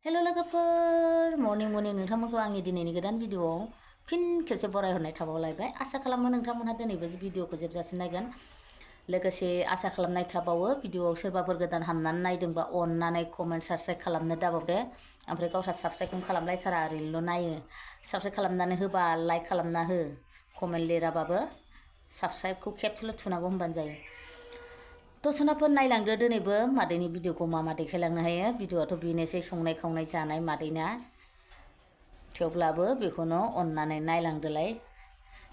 hello लोगोफोर morning नोंथांमोनखौ आंनि दिनैनि गोदान भिडिअआव फिन खेबसे बरायहरनाय थाबावलायबाय आसा खालामो नोंथांमोनहा दिनैबो भिडिअखौ जोबजासिम नायगोन लोगोसे आसा खालामनाय थाबावो भिडिअआव सोरबाफोर गोदान हाबनानै नायदोंबा अननानै कमेन्ट साबस्क्राइब खालामनो दाबावदे ओमफ्राय गावसा साबस्क्राइबखौनो खालामलायथारा ओरैनोल' नायो साबस्क्राइब खालामनानै होबा लाइक खालामना हो कमेन्ट लिराबाबो साबस्क्राइबखौ खेबसेल' थुनांगौ होनबानो जायो तो सोनाफोर नायलांदो दिनैबो मादैनि भिडिअखौ मा देखायलांनो हायो भिडिअआथ' बेनोसै संनाय खावनाय जानाय मादैना थेवब्लाबो बेखौनो अननानै नायलांदोलाय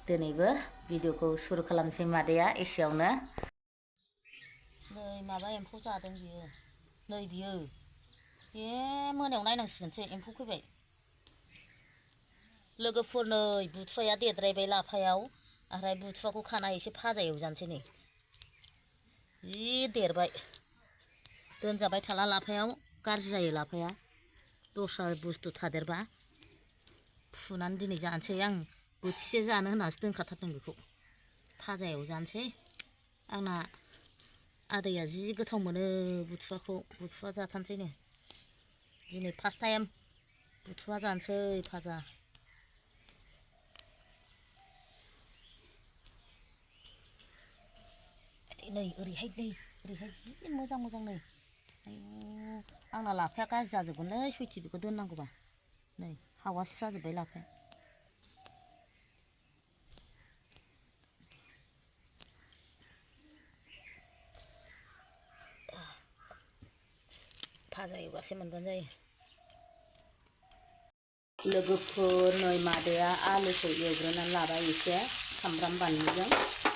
दिनैबो भिडिअखौ सुरु खालामसै मादैया एसेयावनो नै माबा एम्फौ जादों बियो नै बियो बे मोनायाव नायनांसिगोनसो एम्फौ फैबाय लोगोफोर नै बुथुवाया देद्रायबाय लाफायाव ओमफ्राय बुथुवाखौ खाना एसे फाजा एवजानोसै नै जि देरबाय दोनजाबाय थाला लाफायाव गाज्रि जायो लाफाया दस्रा बुस्थु थादेरबा फुनानै दिनै जानोसै आं बोथिसे जानो होननासो दोनखाथारदों बेखौ फाजायाव जानोसै आंना आदैया जि गोथाव मोनो बुथुवा जाथारनोसैनो दिनै फार्स्ट टाइम बुथुवा जानोसै फाजा नै ओरैहाय जि मोजां नै आयु आंना लाफाया गाज्रि जाजोबगोनलै सयथि बेखौ दोननांगौबा नै हावासि जाजोब्बाय लाफाया फाजा एवगासे मोनबानो जायो लोगोफोर नै मादैया आलुखौ एवग्रोनानै लाबाय एसे सामब्राम बानलुजों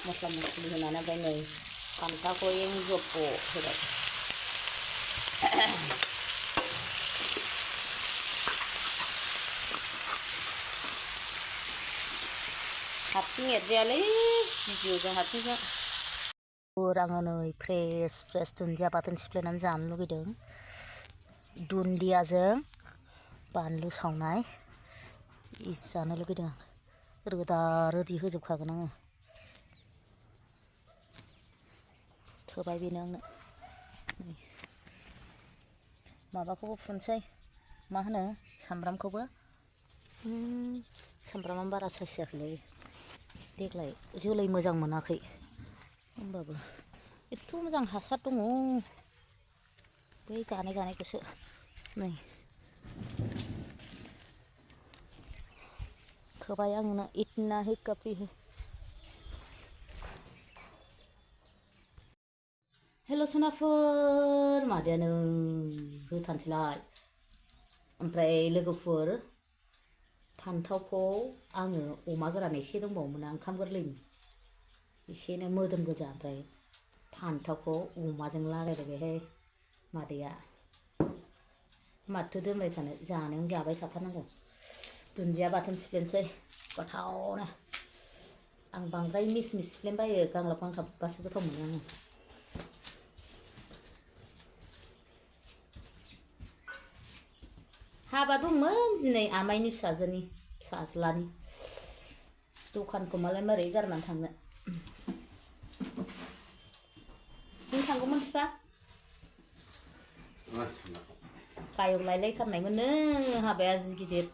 मस्ला मस्लि होनानै ओमफ्राय नै फान्थावखौ जब्ब' होबाय हारसिं एरजायालै भिडिअजों हारसिंजों आङो नै फ्रेस दुन्दिया बाथोन सिफ्लेनानै जानो लुगैदों दुन्दियाजों बानलु सावनाय इस जानो लुगैदों आं रोदा रोदि होजोबखागोन आङो थोबाय बेनो आंनो माबाखौबो फुनसै मा होनो सामब्रामखौबो सामब्रामा बारा साइज जायाखैलै देग्लाय जोलै मोजां मोनाखै होमबाबो एथ' मोजां हासार दङ बै गानायखौसो नै थोबाय आंनो इतना ही काफी है हेल' सोनाफोर मादैयानो होथारनोसैलाय ओमफ्राय लोगोफोर फान्थावखौ आङो अमा गोरान एसे दंबावोमोन ओंखाम गोरलैनि एसेनो मोदोम गोजा ओमफ्राय फान्थावखौ अमाजों लागायबायहाय मादैया माथो दोनबाय थानो जानायावनो जाबाय थाथारनांगौ दुन्दिया बाथोन सिफ्लेनोसै गोथावनो आं बांद्राय मिस सिफ्लेनो बायो गांलाब गांथाबबासो गोथाव मोनो आङो हाबा दंमोन दिनै आमाइनि फिसाज्लानि दखानखौ मालाय मारै गारनानै थांनो नों थांगौमोन बिफा गायक लायलायथारनायमोननो हाबाया जि गिदिर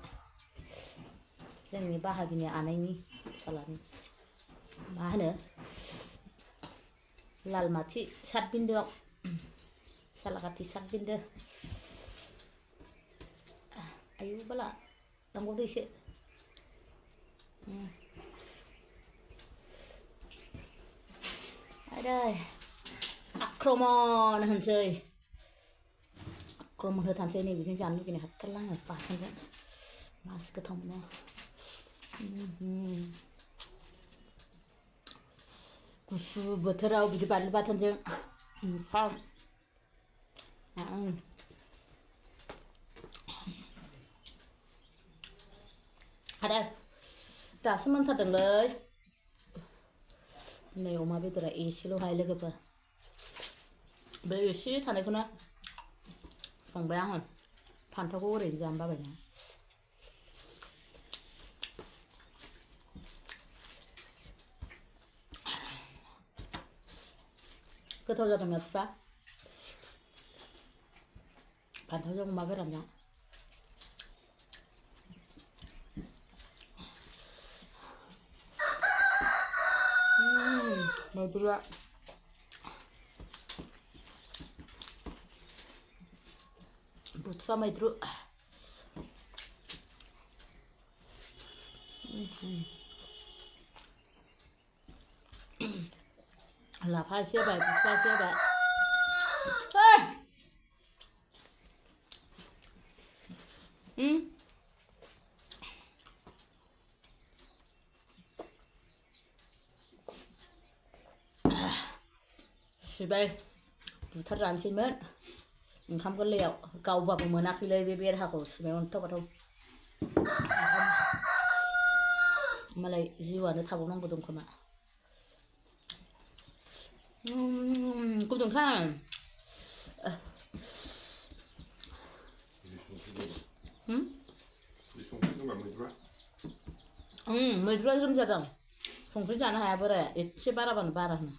जोंनि बाहागिनि आनैनि फिसालानि मा होनो लालमाथि सातबिन्दोआव सालाकाथि सातबिन्दो आयु बाला नांगौदो एसे आदै आक्रमन होनसै आक्रमन होथारनोसै नै बेजों जानो लुगैनाय हाबथारला आङो बाथोनजों मासि गोथाव मोनो गुसु बोथोराव बिदि बानलु बाथोनजों ओंखाम आदा दासो मोनथारदोंलै नै अमा बेदरा एसेल'हाय लोगोफोर बे एसे थानायखौनो संबाय आङो फान्थावखौ ओरैनो जानो बाबायना गोथाव जादोंना बिफा फान्थावजों अमा गोरानजों madwiya butfa madru lafa siapa butfa siapa sibai butar जानोसैमोन ओंखाम गोरलैयाव गावबाबो मोनाखैलै बे बेरहाखौ सिबाय अन्थाव बाथाव मालाय जिउआनो थाबावनांगौ दं खोमा गुदुंथार मैद्रुआ ज्रोम जादों संख्रि जानो हाया बोराया एसे बाराबानो बारा होनो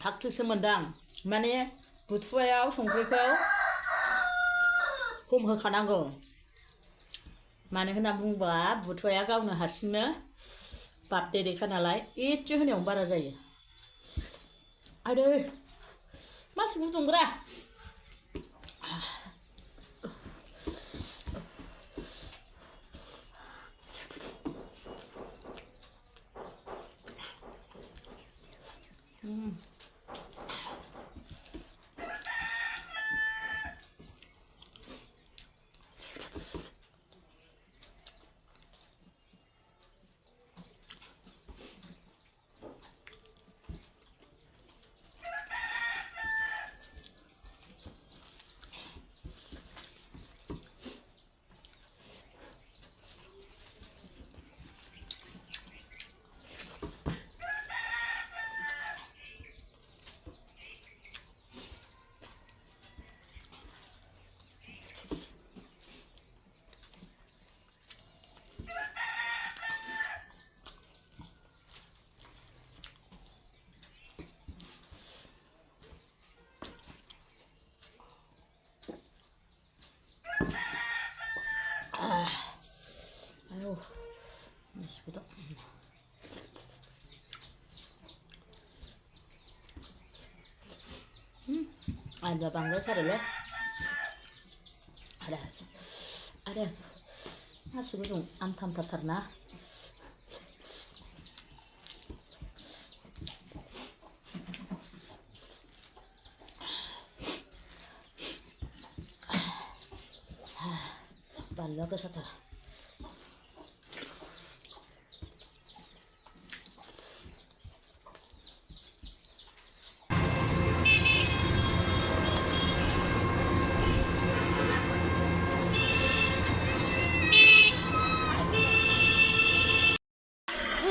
थाग थिगसो मोनदां माने बुथुवायाव संख्रिखौ खम होखानांगौ मानो होनना बुंबा बुथुवाया गावनो हारसिंनो बाप देरेखा नालाय एसे होनायावनो बारा जायो आरो मासे गुदुंब्रा aduh masih gitu ada bangga kali ya ada masih gitu antam tatarna ballo ke sata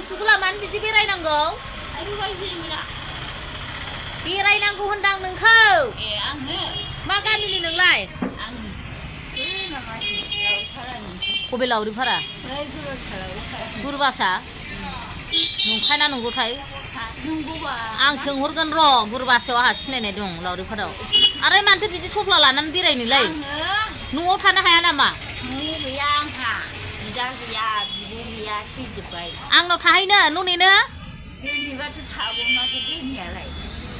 Sukulaman bici बेरायनांगौ बेरायनांगौ होनदां नोंखौ आङो मा गामिनि नोंलाय आं बबे लावरिपारा गुरुबासा नंखायना नंगौथाय आं सोंहरगोन र' गुरुबासायाव आंहा सिनायनाय दं लावरिपारायाव आरो मानोथो बिदि थफ्ला लानानै बेरायनोलाय न'आव थानो हाया नामा गैया आंहा बिदा गैया आंनाव थाहैनो न'नेनो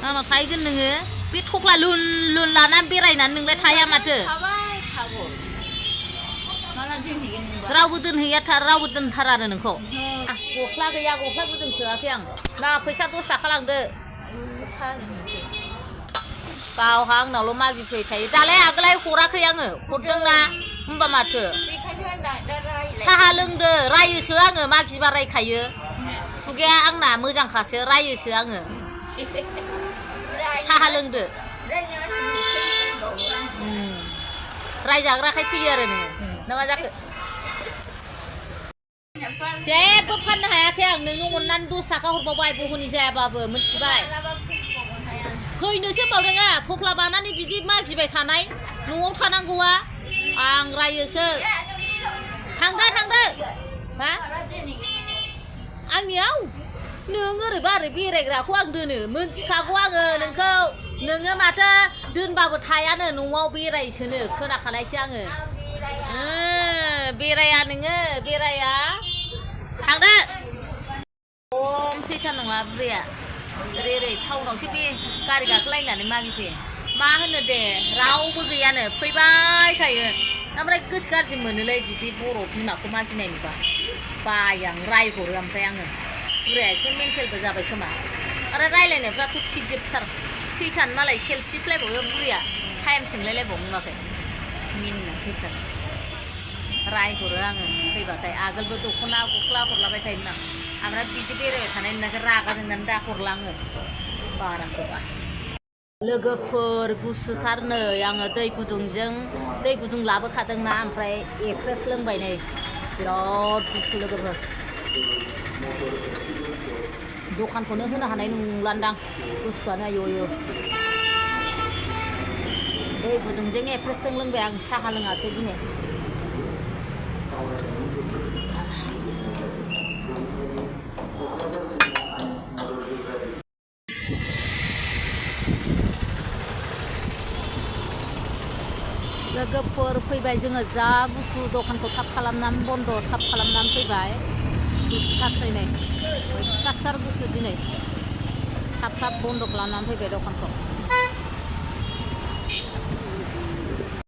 आंनाव थाहैगोन नोङो बे थफ्ला लुन लुन लानानै बेरायनानै नोंलाय थाया माथो रावबो दोनथारा आरो नोंखौ गस्ला गैया गस्ला गुदुं सोआखै आं ना फैसा 10 थाखा लांदो गावहा आंनावल' मागि फै थायो दालाय आगोलहाय हराखै आङो हरदोंना होमबा माथो साहा लोंदो रायोसो आङो मागिबा रायखायो खुगाया आंना मोजांखासो रायोसो आङो साहा लोंदो रायजाग्राखाय फैयो आरो नोङो ना मा जाखो जेबो फाननो हायाखै आं नोंनो अननानै 10 थाखा हरबावबाय बहननि जायाबाबो मिथिबाय फैनोसो बावदों आ थफ्ला बानानै बिदि मागिबाय थानाय न'आव थानांगौआ आं रायोसो थांदो मा आंनियाव नों ओरैबा ओरै बेरायग्राखौ आं दोनो मोनथिखागौ आङो नोंखौ नोङो माथो दोनबाबो थायानो न'आव बेरायसोनो खोनाखानायसो आङो बेराया नोङो बेराया थांदो खम सैथान नङा बुरैया ओरै ओरै टाउनावसो बे गारि गाखोलायनानै मागिफैयो मा होनो दे रावबो गैयानो फैबाय थायो ओमफ्राय गोसो गाज्रि मोनोलै बिदि बर' बिमाखौ मागिनाय नुबा बायां रायहरो ओमफ्राय आङो बुरैया एसे मेन्टेलबो जाबाय खोमा आरो रायलायनायफ्राथ' थिग जोबथार सैथान नालाय सेल्फिसलायबावो बुरैया टाइम सोंलायलायबावनो नुवाखै मिनिना फैथार रायहरो आङो फैबाथाय आगोलबो दख'ना गस्ला हरलाबाय थायोमोन आं ओमफ्राय बिदि बेरायबाय थानाय नुनायखाय रागा जोंनानै दा हरला आङो बाराखौबा लोगोफोर गुसुथार नै आङो दै गुदुं लाबोखादोंना ओमफ्राय एफ्रेस लोंबाय नै बिराद गुसु लोगोफोर दखानखौनो होनो हानाय नंलान्दां गुसुआनो आयौ दै गुदुंजों एफ्रेसजों लोंबाय आं साहा लोङासै दिनै लोगोफोर फैबाय जोङो जा गुसु दखानखौ थाब खालामनानै बन्द' थाब खालामनानै फैबाय गुसुथारसै नै अयथासार गुसु दिनै थाब बन्द' खालामनानै फैबाय दखानखौ